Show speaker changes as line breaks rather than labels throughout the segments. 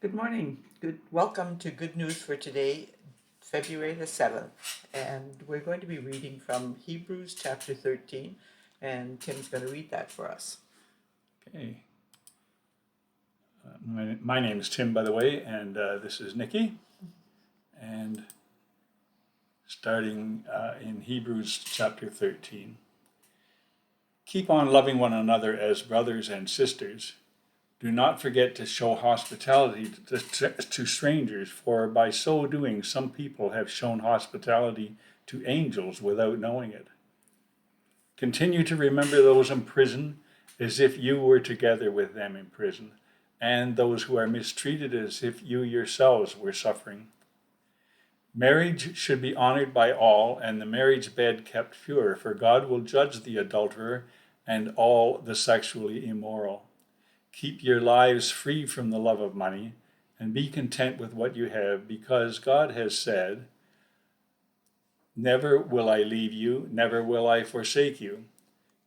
Good morning. Welcome to Good News for today, February the 7th. And we're going to be reading from Hebrews chapter 13. And Tim's going to read that for us.
Okay. My name is Tim, by the way, and this is Nikki. And starting in Hebrews chapter 13. Keep on loving one another as brothers and sisters. Do not forget to show hospitality to strangers, for by so doing some people have shown hospitality to angels without knowing it. Continue to remember those in prison as if you were together with them in prison, and those who are mistreated as if you yourselves were suffering. Marriage should be honored by all, and the marriage bed kept pure, for God will judge the adulterer and all the sexually immoral. Keep your lives free from the love of money, and be content with what you have, because God has said, "Never will I leave you, never will I forsake you."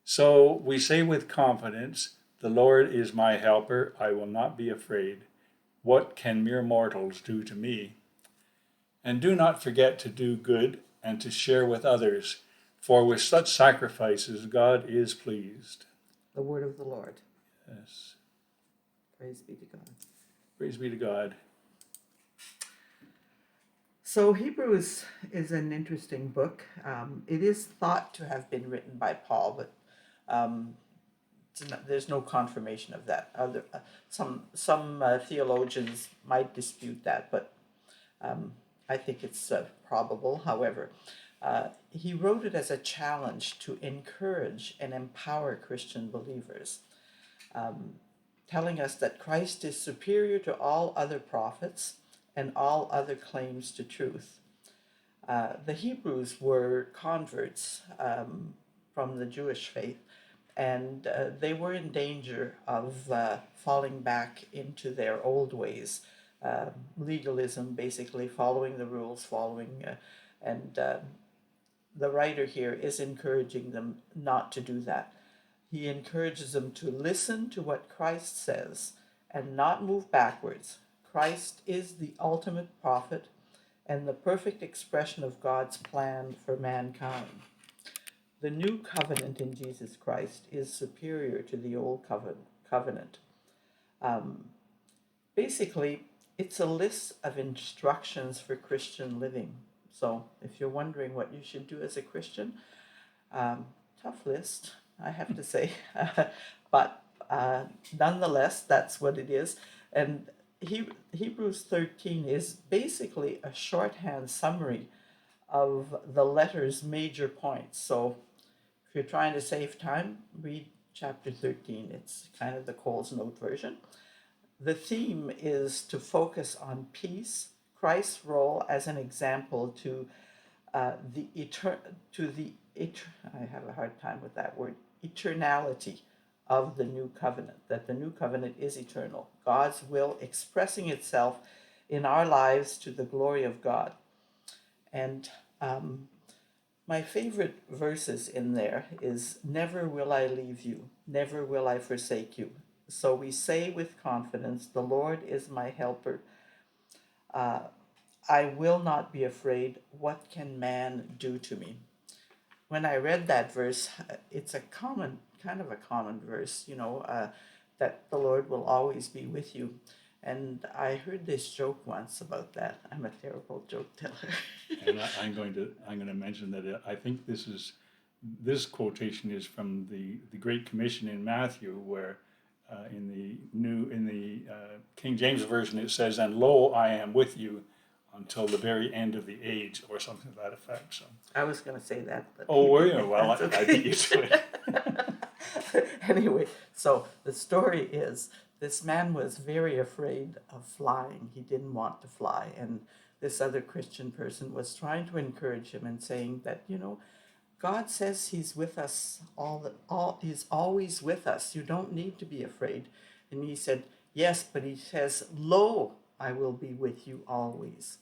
So we say with confidence, "The Lord is my helper, I will not be afraid. What can mere mortals do to me?" And do not forget to do good and to share with others, for with such sacrifices God is pleased.
The word of the Lord.
Yes.
Praise be to God.
Praise be to God.
So, Hebrews is an interesting book. It is thought to have been written by Paul, but there's no confirmation of that. Some theologians might dispute that, but I think it's probable. However, he wrote it as a challenge to encourage and empower Christian believers, telling us that Christ is superior to all other prophets and all other claims to truth. The Hebrews were converts from the Jewish faith, and they were in danger of falling back into their old ways. Legalism, basically following the rules, and the writer here is encouraging them not to do that. He encourages them to listen to what Christ says and not move backwards. Christ is the ultimate prophet and the perfect expression of God's plan for mankind. The new covenant in Jesus Christ is superior to the old covenant. Basically, it's a list of instructions for Christian living. So if you're wondering what you should do as a Christian, tough list, I have to say. But nonetheless, that's what it is. And Hebrews 13 is basically a shorthand summary of the letter's major points. So if you're trying to save time, read chapter 13. It's kind of the Coles Note version. The theme is to focus on peace, Christ's role as an example to I have a hard time with that word, eternality of the new covenant, that the new covenant is eternal, God's will expressing itself in our lives to the glory of God. And my favorite verses in there is, "Never will I leave you, never will I forsake you." So we say with confidence, "The Lord is my helper. I will not be afraid. What can man do to me?" When I read that verse, it's kind of a common verse, that the Lord will always be with you. And I heard this joke once about that. I'm a terrible joke teller.
And I'm going to mention that I think this quotation is from the Great Commission in Matthew, where in the King James version it says, "And lo, I am with you until the very end of the age," or something to that effect. So
I was going to say that. But
oh, were you? Well,
okay.
I beat you to it.
Anyway, so the story is this man was very afraid of flying. He didn't want to fly. And this other Christian person was trying to encourage him and saying that, God says he's with us he's always with us. You don't need to be afraid. And he said, "Yes, but he says, 'Lo, I will be with you always.'"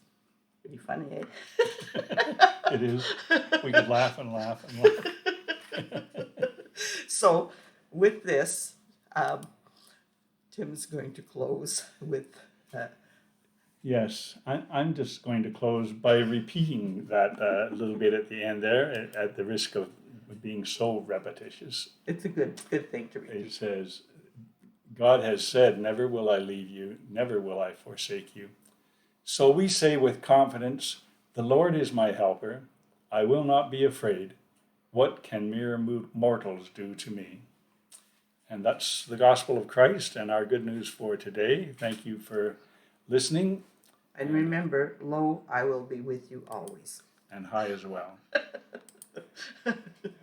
Pretty funny, eh?
It is. We could laugh and laugh and laugh.
So with this, Tim's going to close with
Yes, I'm just going to close by repeating that a little bit at the end there, at the risk of being so repetitious.
It's a good thing to
It
repeat.
says, God has said, never will I leave you, never will I forsake you. So we say with confidence, the Lord is my helper. I will not be afraid. What can mere mortals do to me? And that's the gospel of Christ and our good news for today. Thank you for listening.
And remember, lo, I will be with you always.
And high as well.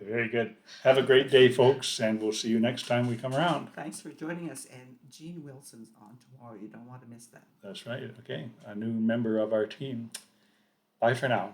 Very good. Have a great day, folks, and we'll see you next time we come around.
Thanks for joining us. And Gene Wilson's on tomorrow. You don't want to miss that.
That's right. Okay. A new member of our team. Bye for now.